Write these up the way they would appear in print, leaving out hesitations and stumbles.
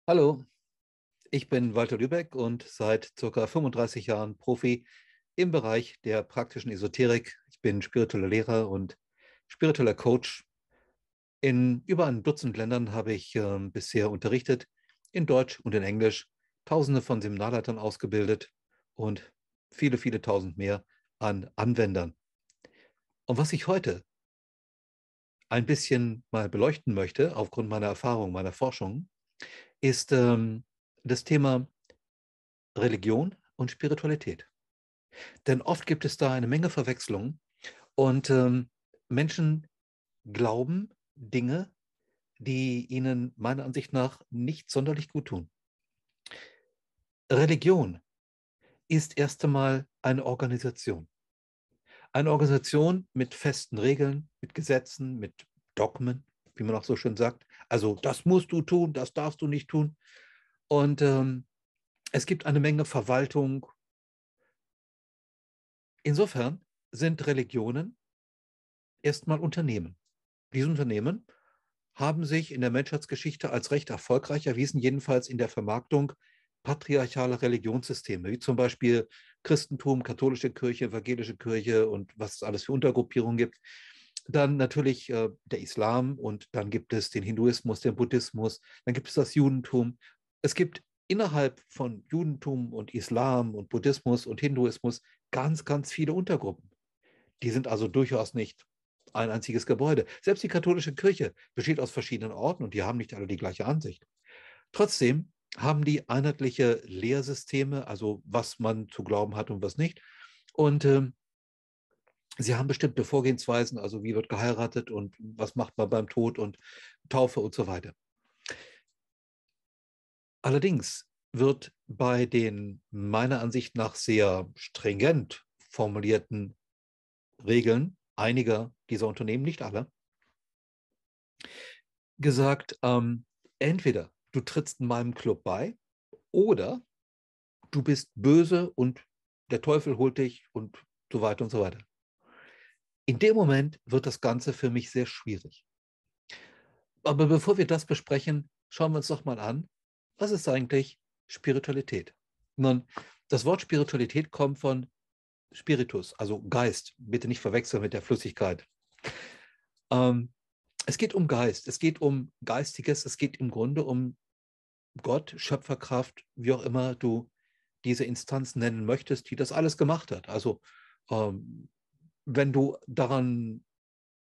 Hallo, ich bin Walter Lübeck und seit ca. 35 Jahren Profi im Bereich der praktischen Esoterik. Ich bin spiritueller Lehrer und spiritueller Coach. In über ein Dutzend Ländern habe ich bisher unterrichtet, in Deutsch und in Englisch, Tausende von Seminarleitern ausgebildet und viele, viele tausend mehr an Anwendern. Und was ich heute ein bisschen mal beleuchten möchte, aufgrund meiner Erfahrung, meiner Forschung, ist das Thema Religion und Spiritualität. Denn oft gibt es da eine Menge Verwechslungen und Menschen glauben Dinge, die ihnen meiner Ansicht nach nicht sonderlich gut tun. Religion ist erst einmal eine Organisation. Eine Organisation mit festen Regeln, mit Gesetzen, mit Dogmen, wie man auch so schön sagt. Also das musst du tun, das darfst du nicht tun. Und es gibt eine Menge Verwaltung. Insofern sind Religionen erstmal Unternehmen. Diese Unternehmen haben sich in der Menschheitsgeschichte als recht erfolgreich erwiesen, jedenfalls in der Vermarktung patriarchaler Religionssysteme, wie zum Beispiel Christentum, katholische Kirche, evangelische Kirche und was es alles für Untergruppierungen gibt. Dann natürlich der Islam und dann gibt es den Hinduismus, den Buddhismus, dann gibt es das Judentum. Es gibt innerhalb von Judentum und Islam und Buddhismus und Hinduismus ganz, ganz viele Untergruppen. Die sind also durchaus nicht ein einziges Gebäude. Selbst die katholische Kirche besteht aus verschiedenen Orten und die haben nicht alle die gleiche Ansicht. Trotzdem haben die einheitliche Lehrsysteme, also was man zu glauben hat und was nicht. Und sie haben bestimmte Vorgehensweisen, also wie wird geheiratet und was macht man beim Tod und Taufe und so weiter. Allerdings wird bei den meiner Ansicht nach sehr stringent formulierten Regeln einiger dieser Unternehmen, nicht alle, gesagt, entweder du trittst in meinem Club bei oder du bist böse und der Teufel holt dich und so weiter und so weiter. In dem Moment wird das Ganze für mich sehr schwierig. Aber bevor wir das besprechen, schauen wir uns doch mal an, was ist eigentlich Spiritualität? Nun, das Wort Spiritualität kommt von Spiritus, also Geist. Bitte nicht verwechseln mit der Flüssigkeit. Ähm, Es geht um Geist, es geht um Geistiges, es geht im Grunde um Gott, Schöpferkraft, wie auch immer du diese Instanz nennen möchtest, die das alles gemacht hat. Also ähm, wenn du daran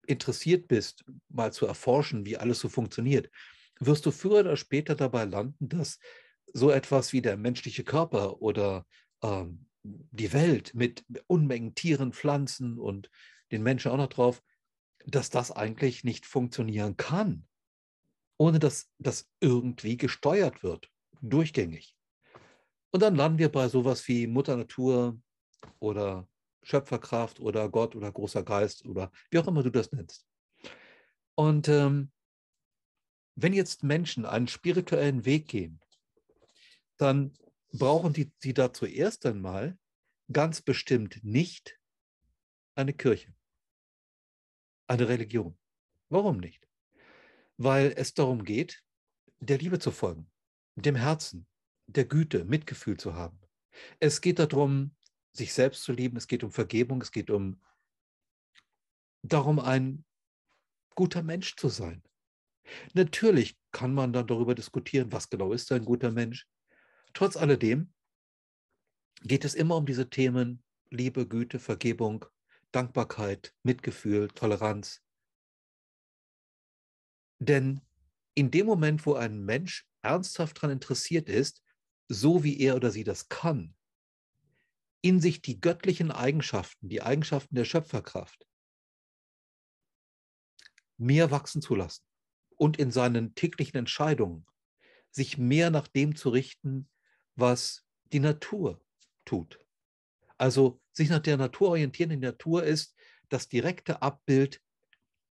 interessiert bist, mal zu erforschen, wie alles so funktioniert, wirst du früher oder später dabei landen, dass so etwas wie der menschliche Körper oder die Welt mit Unmengen Tieren, Pflanzen und den Menschen auch noch drauf, dass das eigentlich nicht funktionieren kann, ohne dass das irgendwie gesteuert wird, durchgängig. Und dann landen wir bei sowas wie Mutter Natur oder Schöpferkraft oder Gott oder großer Geist oder wie auch immer du das nennst. Und wenn jetzt Menschen einen spirituellen Weg gehen, dann brauchen sie da zuerst einmal ganz bestimmt nicht eine Kirche, eine Religion. Warum nicht? Weil es darum geht, der Liebe zu folgen, dem Herzen, der Güte, Mitgefühl zu haben. Es geht darum, sich selbst zu lieben, es geht um Vergebung, es geht darum, ein guter Mensch zu sein. Natürlich kann man dann darüber diskutieren, was genau ist ein guter Mensch. Trotz alledem geht es immer um diese Themen Liebe, Güte, Vergebung, Dankbarkeit, Mitgefühl, Toleranz. Denn in dem Moment, wo ein Mensch ernsthaft daran interessiert ist, so wie er oder sie das kann, in sich die göttlichen Eigenschaften, die Eigenschaften der Schöpferkraft mehr wachsen zu lassen und in seinen täglichen Entscheidungen sich mehr nach dem zu richten, was die Natur tut. Also sich nach der Natur orientieren. Die Natur ist das direkte Abbild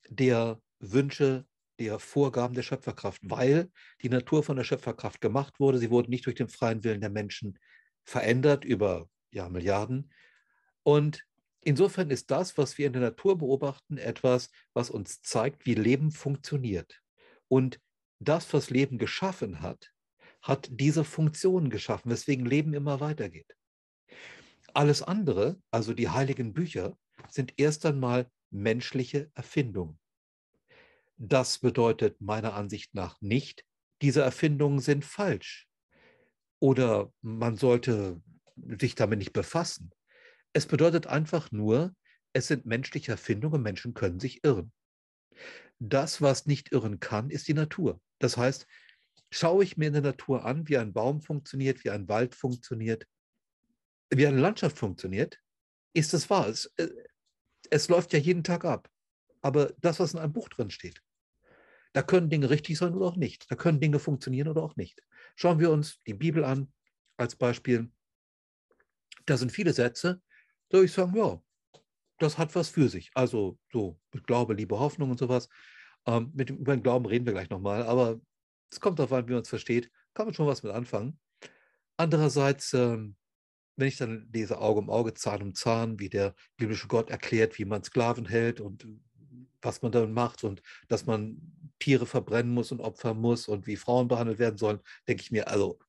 der Wünsche, der Vorgaben der Schöpferkraft, weil die Natur von der Schöpferkraft gemacht wurde. Sie wurde nicht durch den freien Willen der Menschen verändert über ja, Milliarden. Und insofern ist das, was wir in der Natur beobachten, etwas, was uns zeigt, wie Leben funktioniert. Und das, was Leben geschaffen hat, hat diese Funktion geschaffen, weswegen Leben immer weitergeht. Alles andere, also die heiligen Bücher, sind erst einmal menschliche Erfindungen. Das bedeutet meiner Ansicht nach nicht, diese Erfindungen sind falsch oder man sollte sich damit nicht befassen. Es bedeutet einfach nur, es sind menschliche Erfindungen, Menschen können sich irren. Das, was nicht irren kann, ist die Natur. Das heißt, schaue ich mir in der Natur an, wie ein Baum funktioniert, wie ein Wald funktioniert, wie eine Landschaft funktioniert, ist es wahr. Es läuft ja jeden Tag ab. Aber das, was in einem Buch drin steht, da können Dinge richtig sein oder auch nicht. Da können Dinge funktionieren oder auch nicht. Schauen wir uns die Bibel an als Beispiel. Da sind viele Sätze, da würde ich sagen, ja, das hat was für sich. Also so mit Glaube, Liebe, Hoffnung und sowas. Über den Glauben reden wir gleich nochmal, aber es kommt darauf an, wie man es versteht, kann man schon was mit anfangen. Andererseits, wenn ich dann lese Auge um Auge, Zahn um Zahn, wie der biblische Gott erklärt, wie man Sklaven hält und was man dann macht und dass man Tiere verbrennen muss und opfern muss und wie Frauen behandelt werden sollen, denke ich mir, also,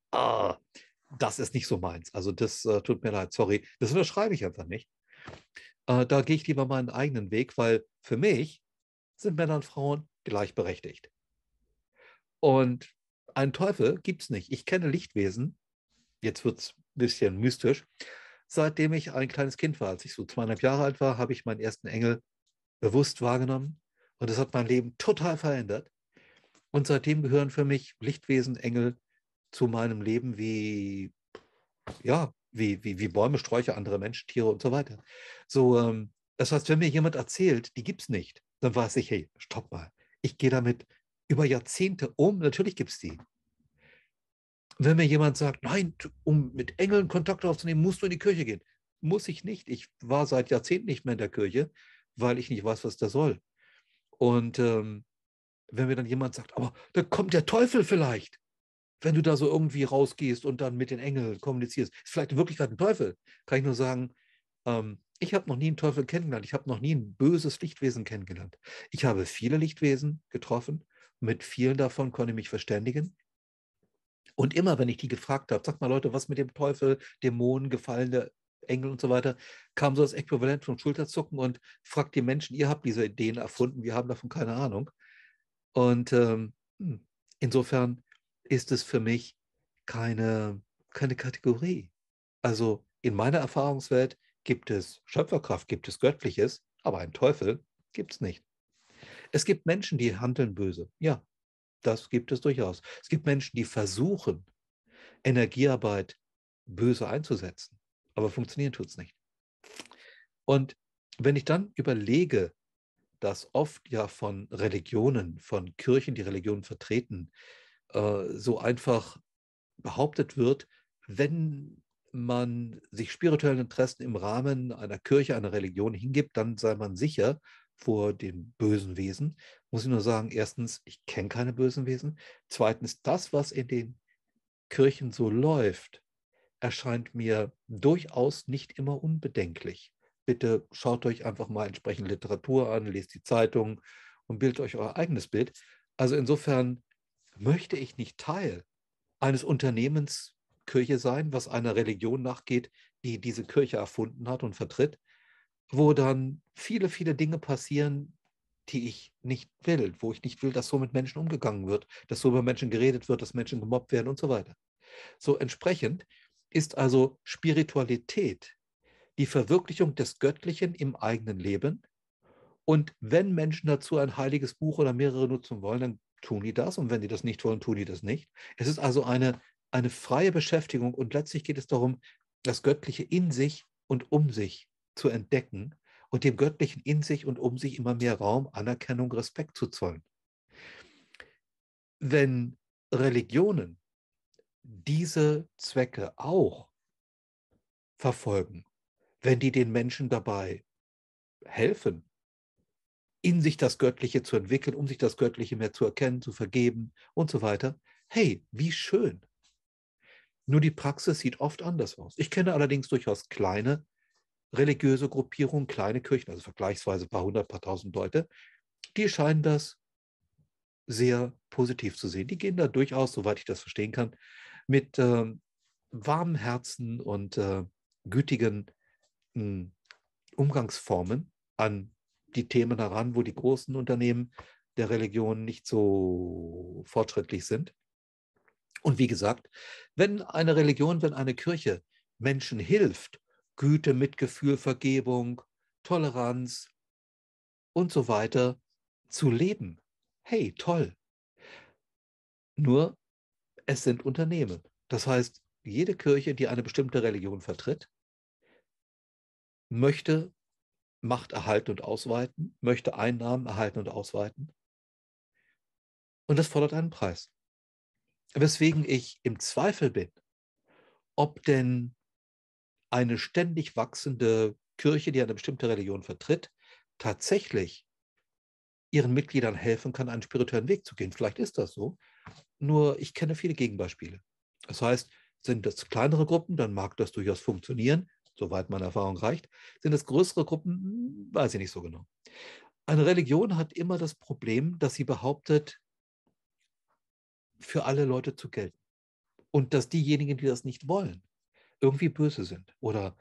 das ist nicht so meins. Also das tut mir leid, sorry. Das unterschreibe ich einfach nicht. Da gehe ich lieber meinen eigenen Weg, weil für mich sind Männer und Frauen gleichberechtigt. Und einen Teufel gibt es nicht. Ich kenne Lichtwesen, jetzt wird es ein bisschen mystisch. Seitdem ich ein kleines Kind war, als ich so 2,5 Jahre alt war, habe ich meinen ersten Engel bewusst wahrgenommen. Und das hat mein Leben total verändert. Und seitdem gehören für mich Lichtwesen, Engel zu meinem Leben wie, ja, wie Bäume, Sträucher, andere Menschen, Tiere und so weiter. So, das heißt, wenn mir jemand erzählt, die gibt es nicht, dann weiß ich, hey, stopp mal. Ich gehe damit über Jahrzehnte um. Natürlich gibt es die. Wenn mir jemand sagt, nein, um mit Engeln Kontakt aufzunehmen, musst du in die Kirche gehen. Muss ich nicht. Ich war seit Jahrzehnten nicht mehr in der Kirche, weil ich nicht weiß, was da soll. Und wenn mir dann jemand sagt, aber da kommt der Teufel vielleicht, wenn du da so irgendwie rausgehst und dann mit den Engeln kommunizierst, ist vielleicht in Wirklichkeit ein Teufel, kann ich nur sagen, ich habe noch nie einen Teufel kennengelernt. Ich habe noch nie ein böses Lichtwesen kennengelernt. Ich habe viele Lichtwesen getroffen. Mit vielen davon konnte ich mich verständigen. Und immer, wenn ich die gefragt habe, sag mal Leute, was mit dem Teufel, Dämonen, gefallene Engel und so weiter, kam so das Äquivalent von Schulterzucken und fragt die Menschen, ihr habt diese Ideen erfunden, wir haben davon keine Ahnung. Und insofern ist es für mich keine Kategorie. Also in meiner Erfahrungswelt gibt es Schöpferkraft, gibt es Göttliches, aber einen Teufel gibt es nicht. Es gibt Menschen, die handeln böse. Ja, das gibt es durchaus. Es gibt Menschen, die versuchen, Energiearbeit böse einzusetzen, aber funktionieren tut es nicht. Und wenn ich dann überlege, dass oft ja von Religionen, von Kirchen, die Religionen vertreten, so einfach behauptet wird, wenn man sich spirituellen Interessen im Rahmen einer Kirche, einer Religion hingibt, dann sei man sicher vor den bösen Wesen. Muss ich nur sagen, erstens, ich kenne keine bösen Wesen. Zweitens, das, was in den Kirchen so läuft, erscheint mir durchaus nicht immer unbedenklich. Bitte schaut euch einfach mal entsprechende Literatur an, lest die Zeitung und bildet euch euer eigenes Bild. Also insofern möchte ich nicht Teil eines Unternehmens Kirche sein, was einer Religion nachgeht, die diese Kirche erfunden hat und vertritt, wo dann viele, viele Dinge passieren, die ich nicht will, wo ich nicht will, dass so mit Menschen umgegangen wird, dass so über Menschen geredet wird, dass Menschen gemobbt werden und so weiter. So entsprechend ist also Spiritualität die Verwirklichung des Göttlichen im eigenen Leben. Und wenn Menschen dazu ein heiliges Buch oder mehrere nutzen wollen, dann tun die das. Und wenn die das nicht wollen, tun die das nicht. Es ist also eine freie Beschäftigung. Und letztlich geht es darum, das Göttliche in sich und um sich zu entdecken und dem Göttlichen in sich und um sich immer mehr Raum, Anerkennung, Respekt zu zollen. Wenn Religionen diese Zwecke auch verfolgen, wenn die den Menschen dabei helfen, in sich das Göttliche zu entwickeln, um sich das Göttliche mehr zu erkennen, zu vergeben und so weiter. Hey, wie schön. Nur die Praxis sieht oft anders aus. Ich kenne allerdings durchaus kleine religiöse Gruppierungen, kleine Kirchen, also vergleichsweise ein paar hundert, paar tausend Leute, die scheinen das sehr positiv zu sehen. Die gehen da durchaus, soweit ich das verstehen kann, mit warmen Herzen und gütigen Umgangsformen an die Themen heran, wo die großen Unternehmen der Religion nicht so fortschrittlich sind. Und wie gesagt, wenn eine Religion, wenn eine Kirche Menschen hilft, Güte, Mitgefühl, Vergebung, Toleranz und so weiter zu leben, hey, toll. Nur es sind Unternehmen. Das heißt, jede Kirche, die eine bestimmte Religion vertritt, möchte Macht erhalten und ausweiten, möchte Einnahmen erhalten und ausweiten. Und das fordert einen Preis. Weswegen ich im Zweifel bin, ob denn eine ständig wachsende Kirche, die eine bestimmte Religion vertritt, tatsächlich ihren Mitgliedern helfen kann, einen spirituellen Weg zu gehen. Vielleicht ist das so, nur ich kenne viele Gegenbeispiele. Das heißt, sind das kleinere Gruppen, dann mag das durchaus funktionieren, soweit meine Erfahrung reicht. Sind es größere Gruppen, weiß ich nicht so genau. Eine Religion hat immer das Problem, dass sie behauptet, für alle Leute zu gelten. Und dass diejenigen, die das nicht wollen, irgendwie böse sind oder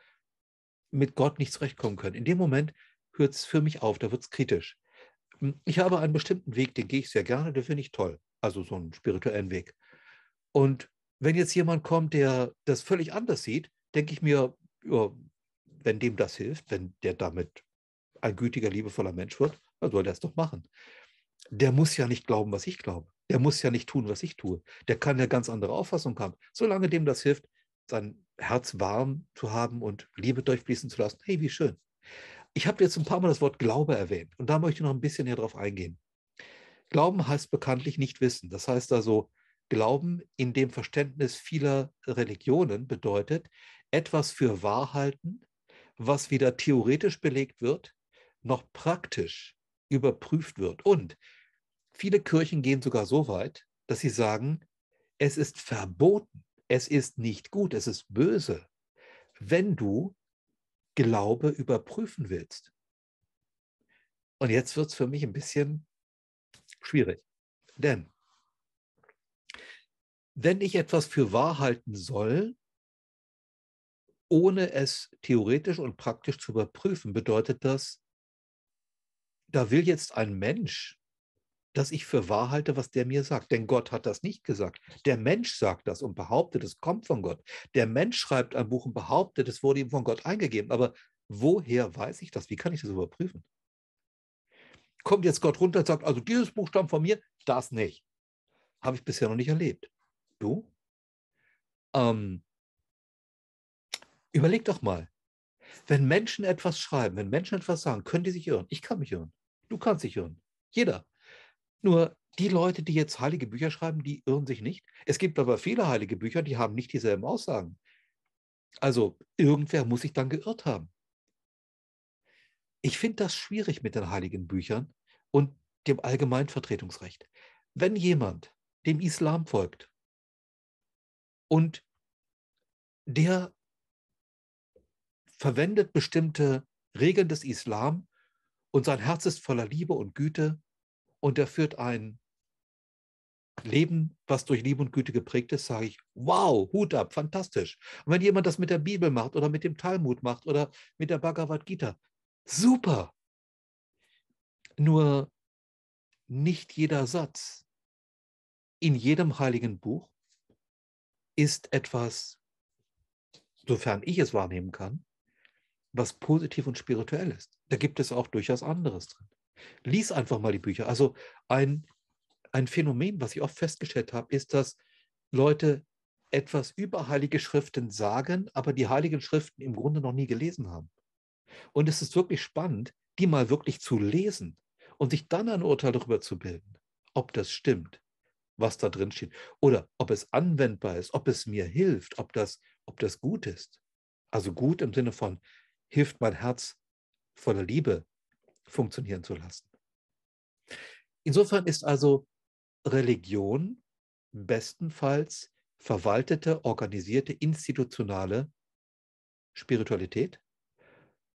mit Gott nicht zurechtkommen können. In dem Moment hört es für mich auf, da wird es kritisch. Ich habe einen bestimmten Weg, den gehe ich sehr gerne, den finde ich toll. Also so einen spirituellen Weg. Und wenn jetzt jemand kommt, der das völlig anders sieht, denke ich mir, ja, wenn dem das hilft, wenn der damit ein gütiger, liebevoller Mensch wird, dann soll der es doch machen. Der muss ja nicht glauben, was ich glaube. Der muss ja nicht tun, was ich tue. Der kann eine ganz andere Auffassung haben. Solange dem das hilft, sein Herz warm zu haben und Liebe durchfließen zu lassen, hey, wie schön. Ich habe jetzt ein paar Mal das Wort Glaube erwähnt und da möchte ich noch ein bisschen näher drauf eingehen. Glauben heißt bekanntlich nicht wissen. Das heißt also, Glauben in dem Verständnis vieler Religionen bedeutet, etwas für wahr halten, was weder theoretisch belegt wird, noch praktisch überprüft wird. Und viele Kirchen gehen sogar so weit, dass sie sagen, es ist verboten, es ist nicht gut, es ist böse, wenn du Glaube überprüfen willst. Und jetzt wird es für mich ein bisschen schwierig. Denn wenn ich etwas für wahr halten soll, ohne es theoretisch und praktisch zu überprüfen, bedeutet das, da will jetzt ein Mensch, dass ich für wahr halte, was der mir sagt. Denn Gott hat das nicht gesagt. Der Mensch sagt das und behauptet, es kommt von Gott. Der Mensch schreibt ein Buch und behauptet, es wurde ihm von Gott eingegeben. Aber woher weiß ich das? Wie kann ich das überprüfen? Kommt jetzt Gott runter und sagt, also dieses Buch stammt von mir, das nicht. Habe ich bisher noch nicht erlebt. Du? Ähm, Überleg doch mal, wenn Menschen etwas schreiben, wenn Menschen etwas sagen, können die sich irren. Ich kann mich irren. Du kannst dich irren. Jeder. Nur die Leute, die jetzt heilige Bücher schreiben, die irren sich nicht. Es gibt aber viele heilige Bücher, die haben nicht dieselben Aussagen. Also irgendwer muss sich dann geirrt haben. Ich finde das schwierig mit den heiligen Büchern und dem Allgemeinvertretungsrecht. Wenn jemand dem Islam folgt und der verwendet bestimmte Regeln des Islam und sein Herz ist voller Liebe und Güte und er führt ein Leben, was durch Liebe und Güte geprägt ist, sage ich, wow, Hut ab, fantastisch. Und wenn jemand das mit der Bibel macht oder mit dem Talmud macht oder mit der Bhagavad Gita, super. Nur nicht jeder Satz in jedem heiligen Buch ist etwas, sofern ich es wahrnehmen kann, was positiv und spirituell ist. Da gibt es auch durchaus anderes drin. Lies einfach mal die Bücher. Also ein Phänomen, was ich oft festgestellt habe, ist, dass Leute etwas über heilige Schriften sagen, aber die heiligen Schriften im Grunde noch nie gelesen haben. Und es ist wirklich spannend, die mal wirklich zu lesen und sich dann ein Urteil darüber zu bilden, ob das stimmt, was da drin steht, oder ob es anwendbar ist, ob es mir hilft, ob das gut ist. Also gut im Sinne von, hilft mein Herz voller Liebe funktionieren zu lassen. Insofern ist also Religion bestenfalls verwaltete, organisierte, institutionale Spiritualität.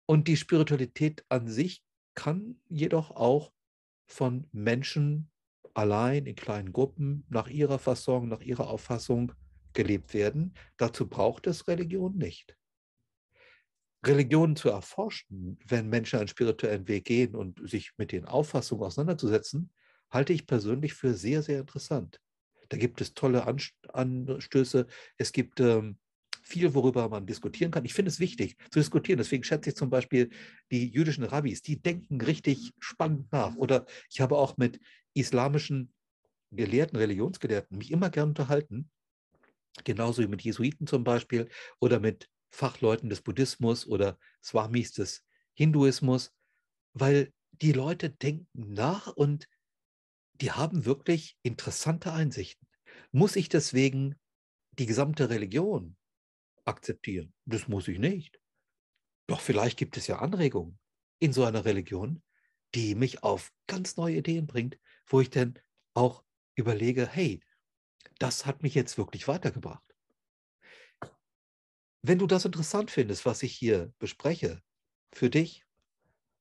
Und die Spiritualität an sich kann jedoch auch von Menschen allein in kleinen Gruppen nach ihrer Fassung, nach ihrer Auffassung gelebt werden. Dazu braucht es Religion nicht. Religionen zu erforschen, wenn Menschen einen spirituellen Weg gehen und sich mit den Auffassungen auseinanderzusetzen, halte ich persönlich für sehr, sehr interessant. Da gibt es tolle Anstöße. Es gibt viel, worüber man diskutieren kann. Ich finde es wichtig zu diskutieren. Deswegen schätze ich zum Beispiel die jüdischen Rabbis, die denken richtig spannend nach. Oder ich habe auch mit islamischen Gelehrten, Religionsgelehrten mich immer gern unterhalten, genauso wie mit Jesuiten zum Beispiel oder mit Fachleuten des Buddhismus oder Swamis des Hinduismus, weil die Leute denken nach und die haben wirklich interessante Einsichten. Muss ich deswegen die gesamte Religion akzeptieren? Das muss ich nicht. Doch vielleicht gibt es ja Anregungen in so einer Religion, die mich auf ganz neue Ideen bringt, wo ich dann auch überlege, hey, das hat mich jetzt wirklich weitergebracht. Wenn du das interessant findest, was ich hier bespreche, für dich,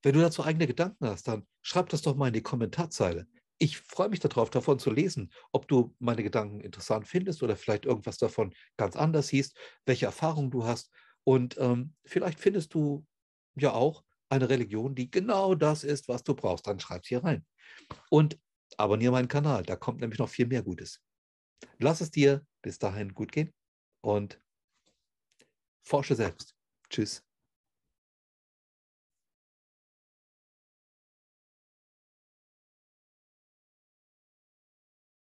wenn du dazu eigene Gedanken hast, dann schreib das doch mal in die Kommentarzeile. Ich freue mich darauf, davon zu lesen, ob du meine Gedanken interessant findest oder vielleicht irgendwas davon ganz anders siehst, welche Erfahrungen du hast. Und vielleicht findest du ja auch eine Religion, die genau das ist, was du brauchst. Dann schreib es hier rein. Und abonniere meinen Kanal, da kommt nämlich noch viel mehr Gutes. Lass es dir bis dahin gut gehen und forsche selbst. Tschüss.